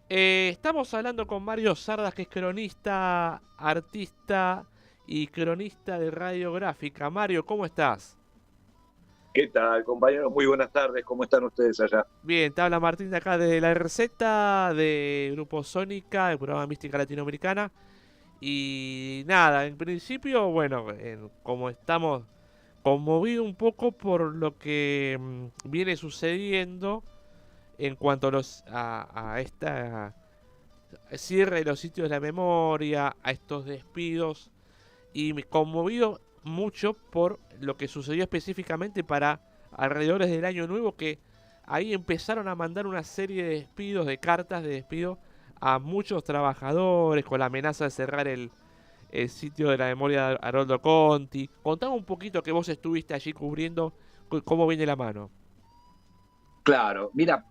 Estamos hablando con Mario Sardas, que es cronista, artista y cronista de radiográfica. Mario, ¿cómo estás? ¿Qué tal, compañeros? Muy buenas tardes. ¿Cómo están ustedes allá? Bien, te habla Martín de acá de la receta de Grupo Sónica, el programa Mística Latinoamericana. Y nada, en principio, bueno, como estamos conmovidos un poco por lo que viene sucediendo en cuanto a esta cierre de los sitios de la memoria, a estos despidos, y me conmovido mucho por lo que sucedió específicamente para alrededores del año nuevo, que ahí empezaron a mandar una serie de despidos, de cartas de despido a muchos trabajadores con la amenaza de cerrar el sitio de la memoria de Haroldo Conti. Contame un poquito que vos estuviste allí cubriendo cómo viene la mano. Claro, mira,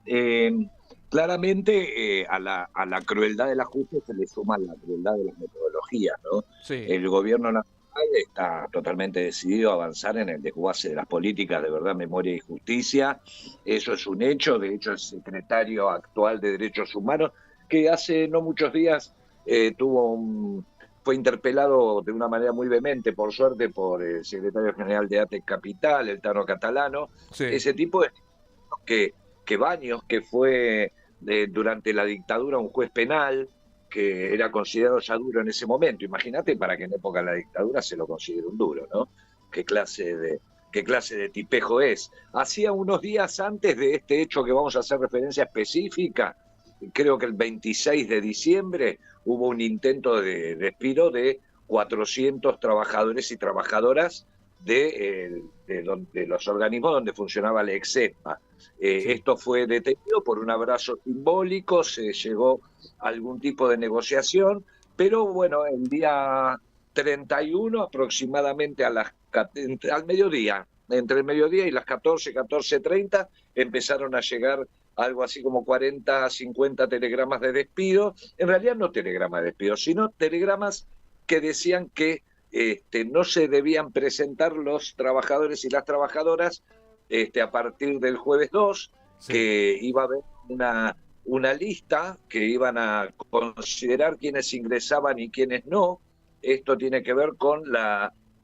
claramente a la crueldad del ajuste se le suma la crueldad de las metodologías, ¿no? Sí, El gobierno nacional está totalmente decidido a avanzar en el desguace de las políticas de verdad, memoria y justicia. Eso es un hecho. De hecho, el secretario actual de Derechos Humanos, que hace no muchos días fue interpelado de una manera muy vehemente, por suerte, por el secretario general de ATE Capital, el Tano Catalano, sí, ese tipo de que, que Baños, que fue durante la dictadura un juez penal, que era considerado ya duro en ese momento. Imagínate para que en época de la dictadura se lo considere un duro, ¿no? ¿Qué clase de tipejo es? Hacía unos días antes de este hecho que vamos a hacer referencia específica, creo que el 26 de diciembre hubo un intento de despido de 400 trabajadores y trabajadoras de los organismos donde funcionaba la EXEPA. sí. Esto fue detenido por un abrazo simbólico, se llegó a algún tipo de negociación, pero bueno, el día 31 aproximadamente al mediodía, entre el mediodía y las 14:30, empezaron a llegar algo así como 40, 50 telegramas de despido. En realidad no telegramas de despido, sino telegramas que decían que no se debían presentar los trabajadores y las trabajadoras a partir del jueves 2, Sí. que iba a haber una lista que iban a considerar quiénes ingresaban y quiénes no. Esto tiene que ver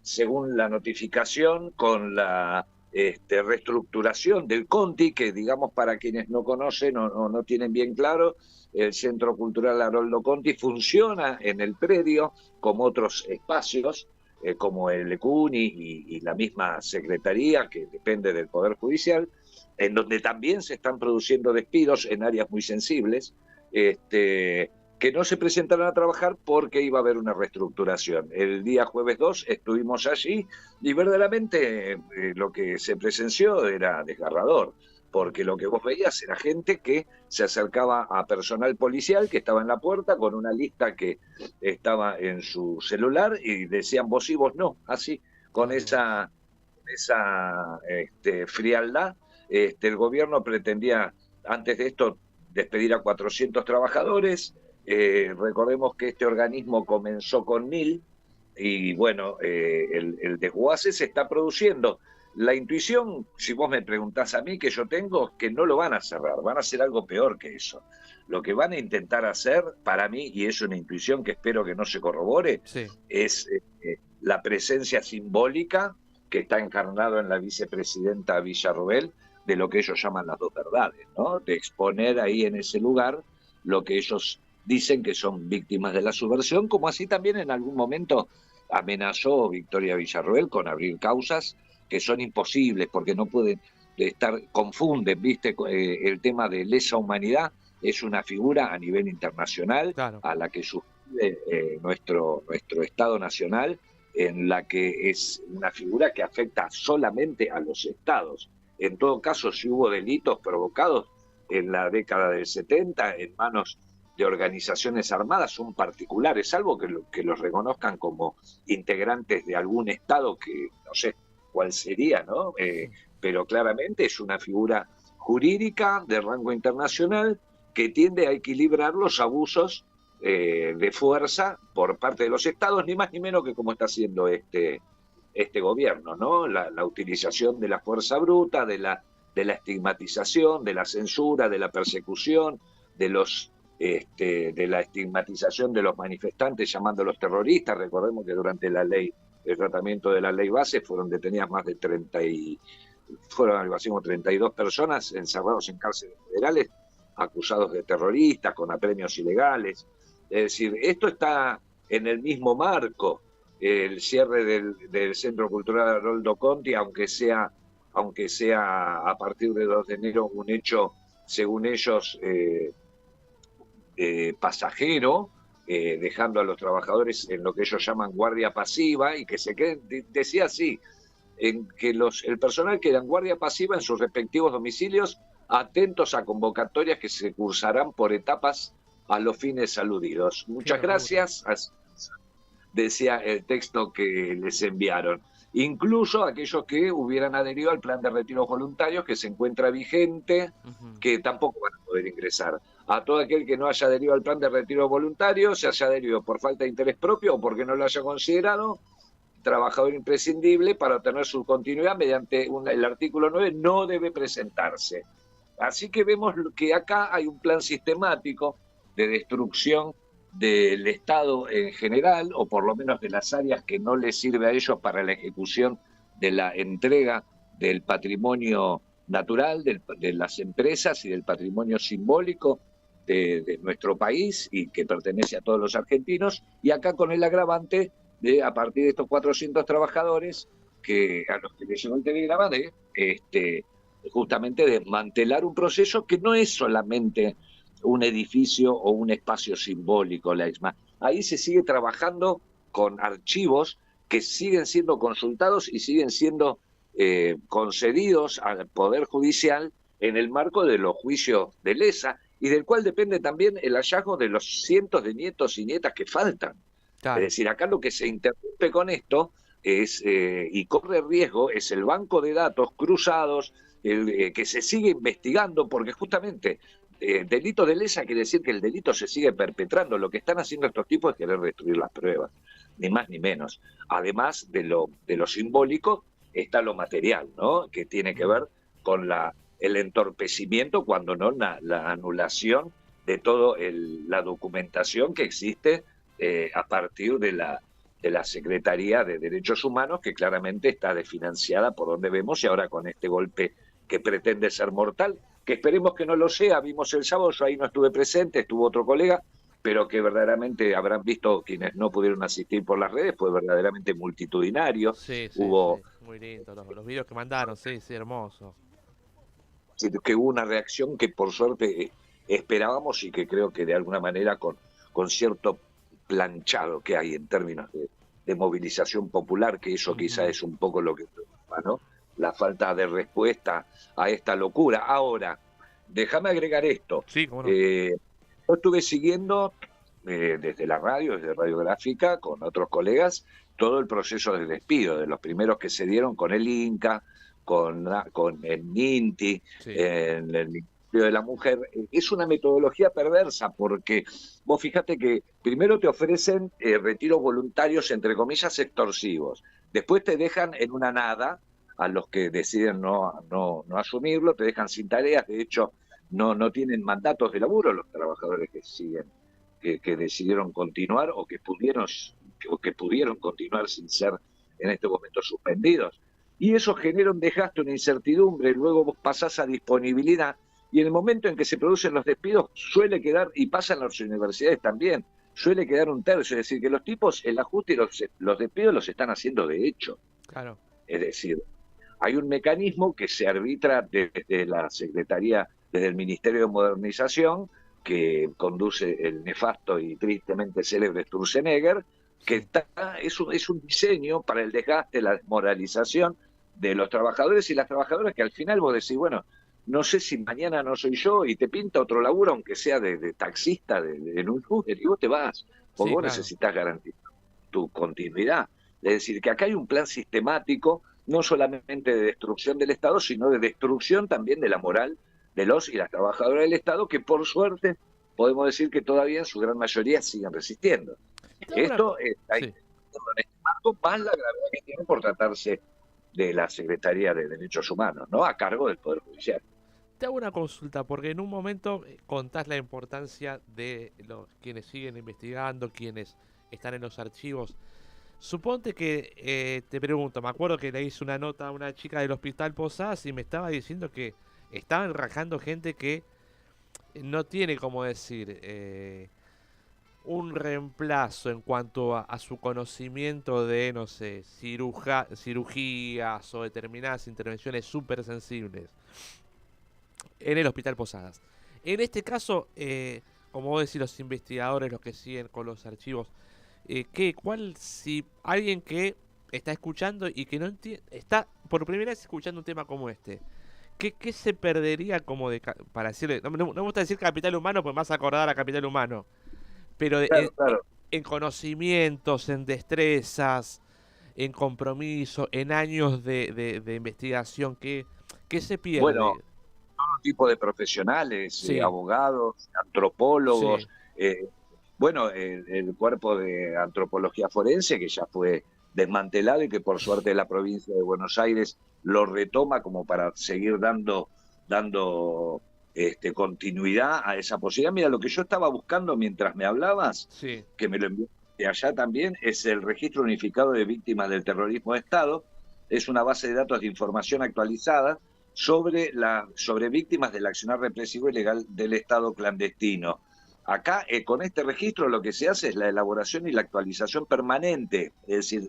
según la notificación, con la reestructuración del Conti, que digamos para quienes no conocen o no tienen bien claro, el Centro Cultural Haroldo Conti funciona en el predio como otros espacios, como el ECUNI y la misma Secretaría, que depende del Poder Judicial, en donde también se están produciendo despidos en áreas muy sensibles, que no se presentaron a trabajar porque iba a haber una reestructuración. El día jueves 2 estuvimos allí y verdaderamente lo que se presenció era desgarrador, porque lo que vos veías era gente que se acercaba a personal policial que estaba en la puerta con una lista que estaba en su celular y decían vos sí, vos no, así, con Ay, Dios. esa frialdad. El gobierno pretendía, antes de esto, despedir a 400 trabajadores. Recordemos que este organismo comenzó con 1.000 y bueno, el desguace se está produciendo. La intuición, si vos me preguntás a mí, que yo tengo, es que no lo van a cerrar, van a hacer algo peor que eso. Lo que van a intentar hacer, para mí, y es una intuición que espero que no se corrobore, Sí, es la presencia simbólica que está encarnado en la vicepresidenta Villarroel de lo que ellos llaman las dos verdades, ¿no? De exponer ahí en ese lugar lo que ellos dicen que son víctimas de la subversión, como así también en algún momento amenazó Victoria Villarroel con abrir causas que son imposibles porque no pueden confunden, ¿viste? El tema de lesa humanidad es una figura a nivel internacional claro. a la que suscribe nuestro Estado Nacional, en la que es una figura que afecta solamente a los estados. En todo caso, si hubo delitos provocados en la década del 70 en manos de organizaciones armadas, son particulares, salvo que los reconozcan como integrantes de algún estado que no sé cuál sería, ¿no? Pero claramente es una figura jurídica de rango internacional que tiende a equilibrar los abusos de fuerza por parte de los estados, ni más ni menos que como está haciendo este gobierno, ¿no? La utilización de la fuerza bruta, de la estigmatización, de la censura, de la persecución, de los de la estigmatización de los manifestantes llamándolos terroristas. Recordemos que durante el tratamiento de la ley base fueron detenidas más de 32 personas encerrados en cárceles federales, acusados de terroristas, con apremios ilegales. Es decir, esto está en el mismo marco. El cierre del Centro Cultural Haroldo Conti, aunque sea a partir de 2 de enero un hecho, según ellos, pasajero, dejando a los trabajadores en lo que ellos llaman guardia pasiva, y que se queden, decía así, en que el personal queda en guardia pasiva en sus respectivos domicilios, atentos a convocatorias que se cursarán por etapas a los fines aludidos. Muchas gracias, decía el texto que les enviaron. Incluso aquellos que hubieran adherido al plan de retiros voluntarios, que se encuentra vigente, que tampoco van a poder ingresar. A todo aquel que no haya adherido al plan de retiro voluntario, se haya adherido por falta de interés propio o porque no lo haya considerado trabajador imprescindible para obtener su continuidad mediante el artículo 9, no debe presentarse. Así que vemos que acá hay un plan sistemático de destrucción del Estado en general, o por lo menos de las áreas que no les sirve a ellos para la ejecución de la entrega del patrimonio natural, de las empresas y del patrimonio simbólico de nuestro país, y que pertenece a todos los argentinos, y acá con el agravante de, a partir de estos 400 trabajadores a los que les llegó el telegrama, de justamente desmantelar un proceso que no es solamente un edificio o un espacio simbólico, la EXMA. Ahí se sigue trabajando con archivos que siguen siendo consultados y siguen siendo concedidos al Poder Judicial en el marco de los juicios de lesa, y del cual depende también el hallazgo de los cientos de nietos y nietas que faltan. Claro. Es decir, acá lo que se interrumpe con esto es, y corre riesgo, es el banco de datos cruzados, que se sigue investigando, porque justamente delito de lesa quiere decir que el delito se sigue perpetrando. Lo que están haciendo estos tipos es querer destruir las pruebas, ni más ni menos. Además de lo simbólico, está lo material, ¿no? Que tiene que ver con el entorpecimiento, cuando no la anulación de toda la documentación que existe a partir de la Secretaría de Derechos Humanos, que claramente está desfinanciada por donde vemos, y ahora con este golpe que pretende ser mortal, que esperemos que no lo sea. Vimos el sábado, yo ahí no estuve presente, estuvo otro colega, pero que verdaderamente habrán visto quienes no pudieron asistir por las redes, fue verdaderamente multitudinario. Sí, hubo sí, muy lindo, los videos que mandaron, sí, hermoso. Que hubo una reacción que por suerte esperábamos, y que creo que de alguna manera con cierto planchado que hay en términos de movilización popular, que eso quizá es un poco lo que preocupa, ¿no? La falta de respuesta a esta locura. Ahora, déjame agregar esto. Sí, ¿cómo no? Yo estuve siguiendo desde la radio, desde Radiográfica, con otros colegas, todo el proceso de despido, de los primeros que se dieron con el INCA, con el MINTI, sí, en el Ministerio de la Mujer. Es una metodología perversa, porque vos fíjate que primero te ofrecen retiros voluntarios, entre comillas, extorsivos. Después te dejan en una nada a los que deciden no asumirlo, te dejan sin tareas. De hecho, no tienen mandatos de laburo los trabajadores que decidieron continuar o que pudieron continuar sin ser en este momento suspendidos. Y eso genera un desgaste, una incertidumbre. Luego vos pasás a disponibilidad, y en el momento en que se producen los despidos suele quedar, y pasa en las universidades también, suele quedar un tercio. Es decir, que los tipos, el ajuste y los despidos los están haciendo de hecho. Claro. Es decir, hay un mecanismo que se arbitra desde la Secretaría, desde el Ministerio de Modernización, que conduce el nefasto y tristemente célebre Sturzenegger, que es un diseño para el desgaste, la desmoralización de los trabajadores y las trabajadoras, que al final vos decís, bueno, no sé si mañana no soy yo, y te pinta otro laburo, aunque sea de taxista en un Uber, y vos te vas, porque vos necesitas garantizar tu continuidad. Es decir, que acá hay un plan sistemático, no solamente de destrucción del Estado, sino de destrucción también de la moral de los y las trabajadoras del Estado, que por suerte podemos decir que todavía en su gran mayoría siguen resistiendo. Esto hay en este marco, más la gravedad que tiene por tratarse de la Secretaría de Derechos Humanos, ¿no? A cargo del Poder Judicial. te hago una consulta, porque en un momento contás la importancia de los quienes siguen investigando, quienes están en los archivos. Suponte que te pregunto, me acuerdo que le hice una nota a una chica del Hospital Posadas y me estaba diciendo que estaban rajando gente que no tiene, como decir, un reemplazo en cuanto a su conocimiento de, no sé, cirugías o determinadas intervenciones súper sensibles en el Hospital Posadas. En este caso, como vos decís, los investigadores, los que siguen con los archivos, ¿cuál, si alguien que está escuchando y que no entiende, está por primera vez escuchando un tema como este, ¿qué se perdería como para decirle, no me gusta decir capital humano, pues me vas a acordar a capital humano, pero Claro, claro. en conocimientos, en destrezas, en compromiso, en años de investigación, ¿qué se Bueno, pierde? todo tipo de profesionales, Sí, abogados, antropólogos, sí, eh, bueno, el cuerpo de antropología forense que ya fue desmantelado y que por suerte la provincia de Buenos Aires lo retoma como para seguir dando continuidad a esa posibilidad. Mira, lo que yo estaba buscando mientras me hablabas, sí, que me lo envió de allá también, es el Registro Unificado de Víctimas del Terrorismo de Estado. Es una base de datos de información actualizada sobre víctimas del accionar represivo ilegal del Estado clandestino. Acá, con este registro, lo que se hace es la elaboración y la actualización permanente, es decir,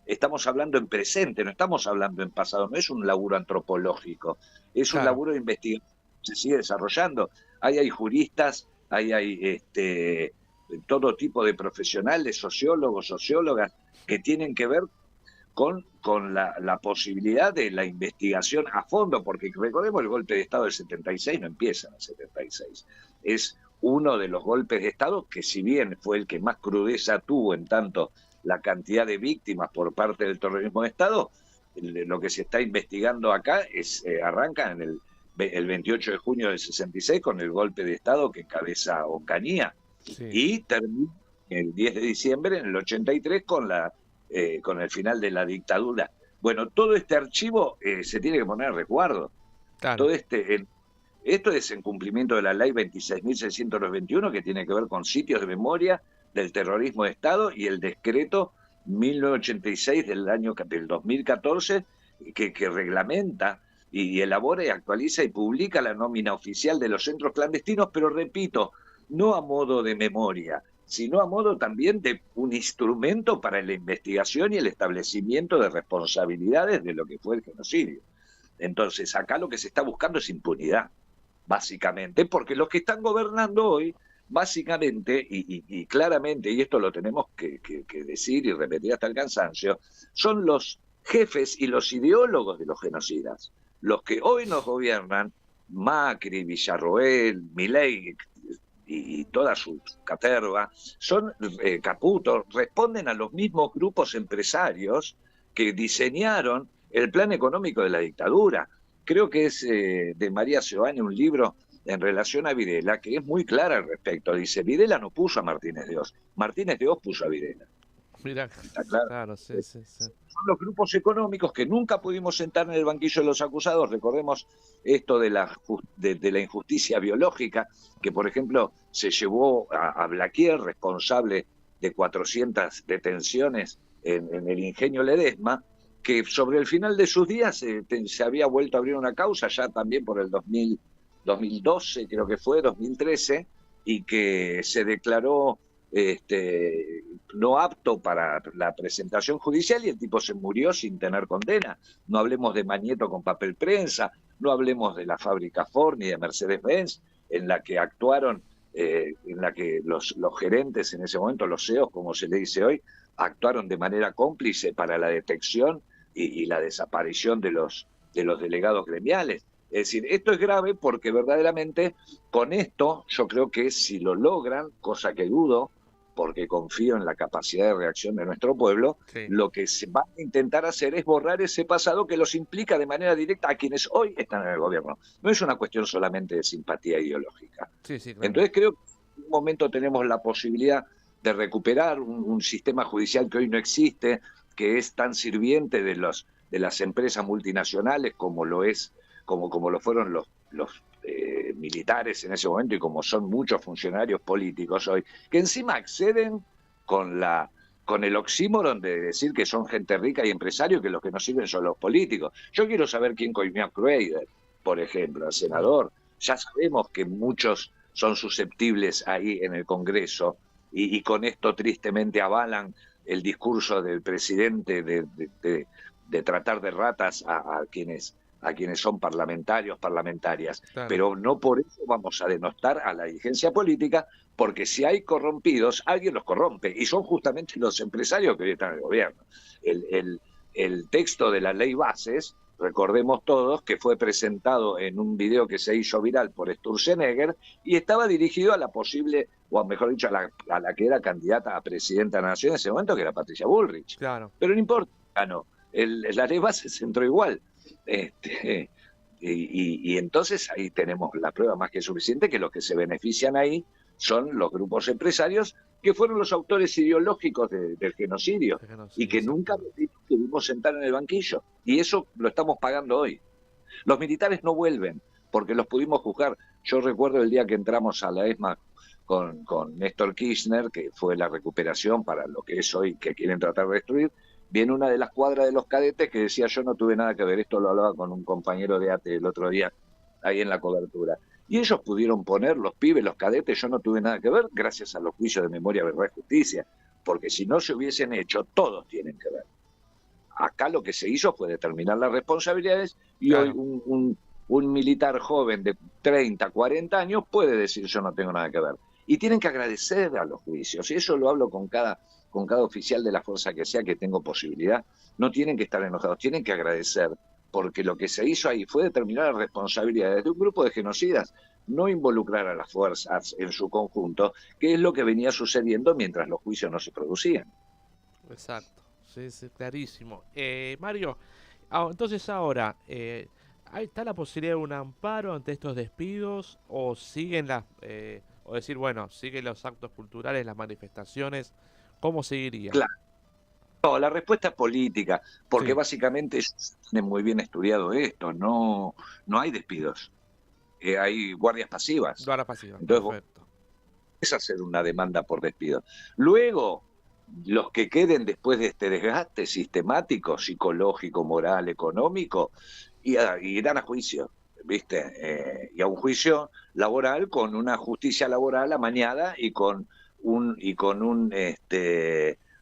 estamos hablando en presente, no estamos hablando en pasado, no es un laburo antropológico, es un claro, laburo de investigación que se sigue desarrollando. Ahí hay juristas, ahí hay todo tipo de profesionales, sociólogos, sociólogas, que tienen que ver con la posibilidad de la investigación a fondo, porque recordemos el golpe de Estado del 76 no empieza en el 76, es uno de los golpes de Estado que si bien fue el que más crudeza tuvo en tanto la cantidad de víctimas por parte del terrorismo de Estado, lo que se está investigando acá arranca en el 28 de junio del 66 con el golpe de Estado que encabeza Oncanía sí. y termina el 10 de diciembre en el 83 con el final de la dictadura. Bueno, todo este archivo se tiene que poner a resguardo. Claro, Todo esto es en cumplimiento de la ley 26.621 que tiene que ver con sitios de memoria del terrorismo de Estado y el decreto 1986 del 2014 que reglamenta y elabora y actualiza y publica la nómina oficial de los centros clandestinos, pero repito, no a modo de memoria, sino a modo también de un instrumento para la investigación y el establecimiento de responsabilidades de lo que fue el genocidio. Entonces, acá lo que se está buscando es impunidad, básicamente, porque los que están gobernando hoy, básicamente y claramente, y esto lo tenemos que decir y repetir hasta el cansancio, son los jefes y los ideólogos de los genocidas. Los que hoy nos gobiernan, Macri, Villarroel, Milei y toda su caterva, son Caputo, responden a los mismos grupos empresarios que diseñaron el plan económico de la dictadura. Creo que es de María Seoane un libro en relación a Videla que es muy clara al respecto. Dice, Videla no puso a Martínez de Oz, Martínez de Oz puso a Videla. mira, ¿Está claro? claro, sí, sí, sí. Son los grupos económicos que nunca pudimos sentar en el banquillo de los acusados. Recordemos esto de la injusticia biológica, que por ejemplo se llevó a Blaquier, responsable de 400 detenciones en el ingenio Ledesma, que sobre el final de sus días se había vuelto a abrir una causa, ya también por el 2012, creo que fue, 2013, y que se declaró no apto para la presentación judicial y el tipo se murió sin tener condena. No hablemos de Mañeto con papel prensa, no hablemos de la fábrica Ford ni de Mercedes-Benz, en la que actuaron, en la que los gerentes en ese momento, los CEOs, como se le dice hoy, actuaron de manera cómplice para la detección y la desaparición de los delegados gremiales. Es decir, esto es grave porque verdaderamente con esto yo creo que si lo logran, cosa que dudo, porque confío en la capacidad de reacción de nuestro pueblo, Sí, lo que se va a intentar hacer es borrar ese pasado que los implica de manera directa a quienes hoy están en el gobierno. No es una cuestión solamente de simpatía ideológica. sí, sí, claro. Entonces creo que en un momento tenemos la posibilidad de recuperar un sistema judicial que hoy no existe, que es tan sirviente de las empresas multinacionales como lo fueron los militares en ese momento y como son muchos funcionarios políticos hoy, que encima acceden con el oxímoron de decir que son gente rica y empresarios, que los que no sirven son los políticos. Yo quiero saber quién coimió a Crader, por ejemplo, al senador. Ya sabemos que muchos son susceptibles ahí en el Congreso y con esto tristemente avalan el discurso del presidente de tratar de ratas a quienes son parlamentarias, Claro. pero no por eso vamos a denostar a la dirigencia política, porque si hay corrompidos, alguien los corrompe, y son justamente los empresarios que hoy están en el gobierno. El texto de la ley Bases, recordemos todos, que fue presentado en un video que se hizo viral por Sturzenegger, y estaba dirigido a la posible, o mejor dicho, a la que era candidata a presidenta de la Nación en ese momento, que era Patricia Bullrich. Claro. Pero no importa, no. La ley Bases entró igual. Y entonces ahí tenemos la prueba más que suficiente que los que se benefician ahí son los grupos empresarios que fueron los autores ideológicos del genocidio y que nunca pudimos sentar en el banquillo. Y eso lo estamos pagando hoy. Los militares no vuelven porque los pudimos juzgar. Yo recuerdo el día que entramos a la ESMA con Néstor Kirchner, que fue la recuperación para lo que es hoy, que quieren tratar de destruir. Viene una de las cuadras de los cadetes que decía: yo no tuve nada que ver, esto lo hablaba con un compañero de ATE el otro día, ahí en la cobertura. Y ellos pudieron poner, los pibes, los cadetes, yo no tuve nada que ver, gracias a los juicios de memoria, verdad y justicia, porque si no se hubiesen hecho, todos tienen que ver. Acá lo que se hizo fue determinar las responsabilidades y claro, hoy un militar joven de 30, 40 años puede decir: yo no tengo nada que ver. Y tienen que agradecer a los juicios, y eso lo hablo con cada oficial de la fuerza que sea que tengo posibilidad. No tienen que estar enojados, tienen que agradecer, porque lo que se hizo ahí fue determinar las responsabilidades de un grupo de genocidas, no involucrar a las fuerzas en su conjunto, que es lo que venía sucediendo mientras los juicios no se producían. Exacto, sí, sí, clarísimo. Mario, entonces ahora, ¿está la posibilidad de un amparo ante estos despidos o siguen o decir, bueno, siguen los actos culturales, las manifestaciones? ¿Cómo seguiría? Claro. No, la respuesta es política, porque sí, básicamente tienen muy bien estudiado esto, no hay despidos, hay guardias pasivas. Guardias pasivas, entonces, perfecto. Es hacer una demanda por despido. Luego, los que queden después de este desgaste sistemático, psicológico, moral, económico, irán a juicio, ¿viste? Y a un juicio laboral con una justicia laboral amañada y con un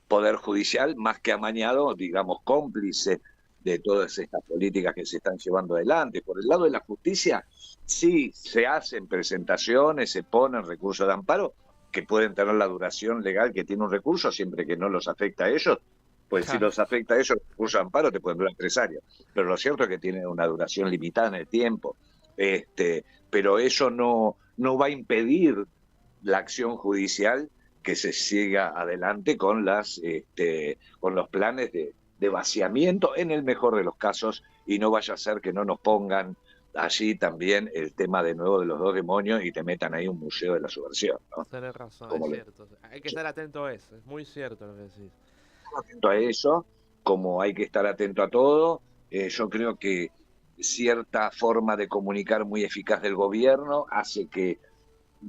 poder judicial más que amañado, digamos, cómplice de todas estas políticas que se están llevando adelante. Por el lado de la justicia, sí se hacen presentaciones, se ponen recursos de amparo que pueden tener la duración legal que tiene un recurso, siempre que no los afecta a ellos. Pues si los afecta a ellos, el recurso de amparo te pueden durar 3 años. Pero lo cierto es que tiene una duración limitada en el tiempo. Pero eso no va a impedir la acción judicial que se siga adelante con los planes de vaciamiento, en el mejor de los casos, y no vaya a ser que no nos pongan allí también el tema de nuevo de los 2 demonios y te metan ahí un museo de la subversión, ¿no? Tenés razón, como es cierto. Hay que estar atento a eso, es muy cierto lo que decís. Atento a eso, como hay que estar atento a todo. Yo creo que cierta forma de comunicar muy eficaz del gobierno hace que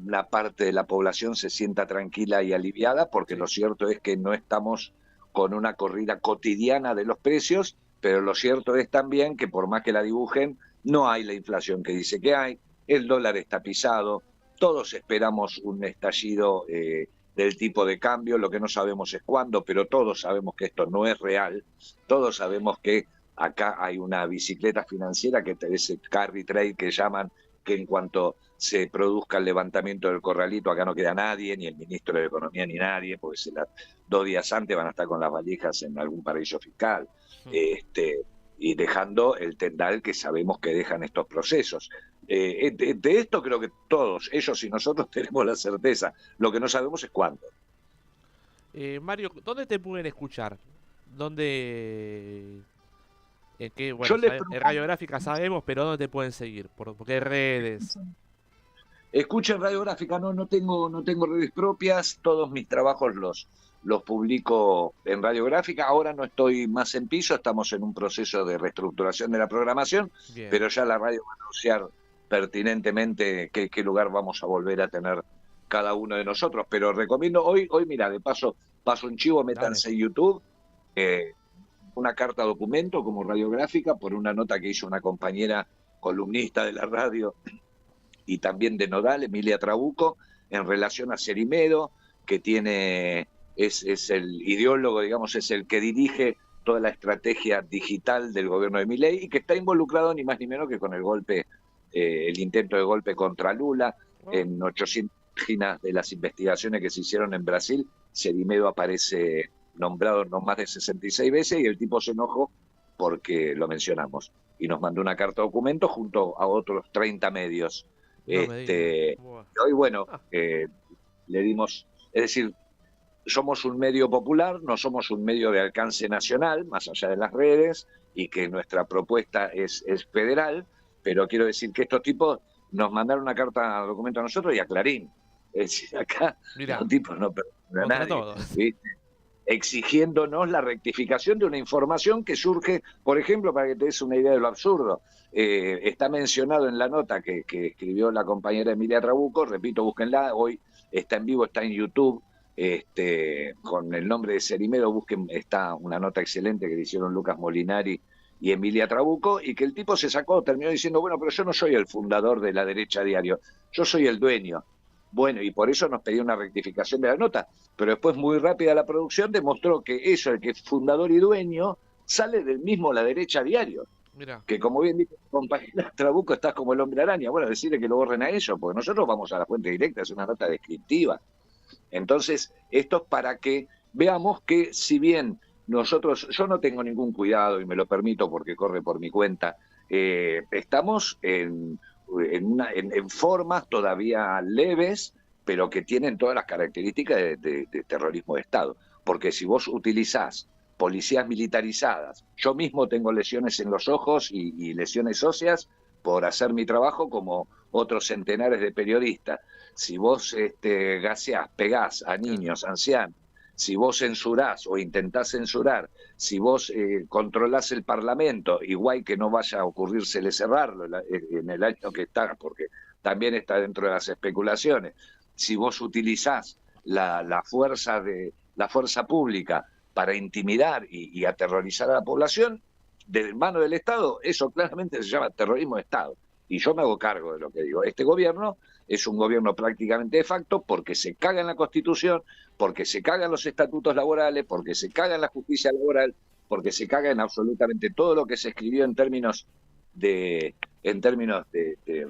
la parte de la población se sienta tranquila y aliviada, porque sí, lo cierto es que no estamos con una corrida cotidiana de los precios, pero lo cierto es también que por más que la dibujen, no hay la inflación que dice que hay, el dólar está pisado, todos esperamos un estallido del tipo de cambio, lo que no sabemos es cuándo, pero todos sabemos que esto no es real, todos sabemos que acá hay una bicicleta financiera, que ese carry trade que llaman, que en cuanto se produzca el levantamiento del corralito, acá no queda nadie, ni el ministro de Economía ni nadie, porque 2 días antes van a estar con las valijas en algún paraíso fiscal, y dejando el tendal que sabemos que dejan estos procesos. De esto creo que todos, ellos y nosotros, tenemos la certeza. Lo que no sabemos es cuándo. Mario, ¿dónde te pueden escuchar? ¿Dónde...? Bueno, en Radiográfica sabemos, pero ¿dónde te pueden seguir? ¿Por qué redes? Escuchen Radiográfica, no tengo redes propias, todos mis trabajos los publico en Radiográfica. Ahora no estoy más en piso, estamos en un proceso de reestructuración de la programación, bien, pero ya la radio va a anunciar pertinentemente qué lugar vamos a volver a tener cada uno de nosotros. Pero recomiendo hoy mira, de paso un chivo, Dale. métanse en YouTube, una carta documento como radiográfica por una nota que hizo una compañera columnista de la radio y también de Nodal, Emilia Trabuco, en relación a Cerimedo, que es el ideólogo, digamos, es el que dirige toda la estrategia digital del gobierno de Milei y que está involucrado ni más ni menos que con el golpe, el intento de golpe contra Lula. En 800 páginas de las investigaciones que se hicieron en Brasil, Cerimedo aparece nombrado no más de 66 veces y el tipo se enojó porque lo mencionamos y nos mandó una carta documento junto a otros 30 medios. No me digas. Hoy, bueno, le dimos, es decir, somos un medio popular, no somos un medio de alcance nacional, más allá de las redes, y que nuestra propuesta es federal, pero quiero decir que estos tipos nos mandaron una carta documento a nosotros y a Clarín. Es decir, acá Mirá, los tipos no perdonan a nadie, todos. ¿viste? Exigiéndonos la rectificación de una información que surge, por ejemplo, para que te des una idea de lo absurdo, está mencionado en la nota que escribió la compañera Emilia Trabuco, repito, búsquenla, hoy está en vivo, está en YouTube, con el nombre de Cerimedo, busquen, está una nota excelente que le hicieron Lucas Molinari y Emilia Trabuco, y que el tipo se sacó, terminó diciendo, bueno, pero yo no soy el fundador de La Derecha Diario, yo soy el dueño. Bueno, y por eso nos pedía una rectificación de la nota, pero después muy rápida la producción demostró que eso, el que es fundador y dueño, sale del mismo La Derecha Diario. Mirá. Que como bien dice compañera Trabuco, estás como el hombre araña. Bueno, decirle que lo borren a ellos, porque nosotros vamos a la fuente directa, es una nota descriptiva. Entonces, esto es para que veamos que si bien nosotros, yo no tengo ningún cuidado y me lo permito porque corre por mi cuenta, estamos en formas todavía leves, pero que tienen todas las características de terrorismo de Estado. Porque si vos utilizás policías militarizadas, yo mismo tengo lesiones en los ojos y lesiones óseas por hacer mi trabajo como otros centenares de periodistas. Si vos gaseás, pegás a niños, ancianos, si vos censurás o intentás censurar, si vos controlás el Parlamento, igual que no vaya a ocurrírsele cerrarlo en el año que está, porque también está dentro de las especulaciones, si vos utilizás la fuerza pública para intimidar y aterrorizar a la población, de mano del Estado, eso claramente se llama terrorismo de Estado. Y yo me hago cargo de lo que digo. Este gobierno es un gobierno prácticamente de facto porque se caga en la Constitución, porque se caga en los estatutos laborales, porque se caga en la justicia laboral, porque se caga en absolutamente todo lo que se escribió en términos de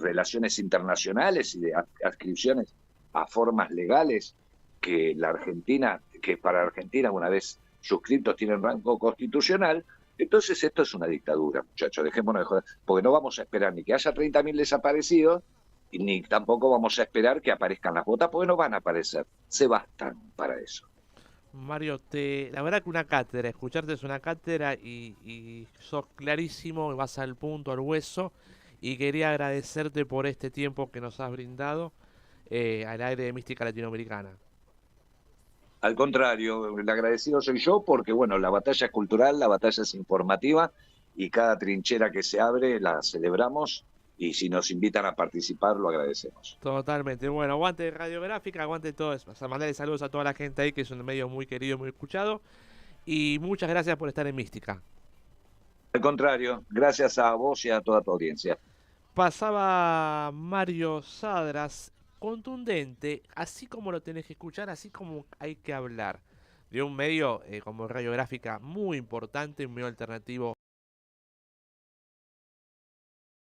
relaciones internacionales y de adscripciones a formas legales que la Argentina, que para Argentina una vez suscritos tienen rango constitucional. Entonces esto es una dictadura, muchachos, dejémonos de joder, porque no vamos a esperar ni que haya 30.000 desaparecidos, ni tampoco vamos a esperar que aparezcan las botas, porque no van a aparecer, se bastan para eso. Mario, la verdad que una cátedra, escucharte es una cátedra y sos clarísimo, vas al punto, al hueso, y quería agradecerte por este tiempo que nos has brindado al aire de Mística Latinoamericana. Al contrario, el agradecido soy yo porque, bueno, la batalla es cultural, la batalla es informativa y cada trinchera que se abre la celebramos y si nos invitan a participar lo agradecemos. Totalmente. Bueno, aguante Radiográfica, aguante todo eso. O sea, mandarle saludos a toda la gente ahí que es un medio muy querido, muy escuchado. Y muchas gracias por estar en Mística. Al contrario, gracias a vos y a toda tu audiencia. Pasaba Mario Sadras, contundente, así como lo tenés que escuchar, así como hay que hablar. De un medio como Radiográfica muy importante, un medio alternativo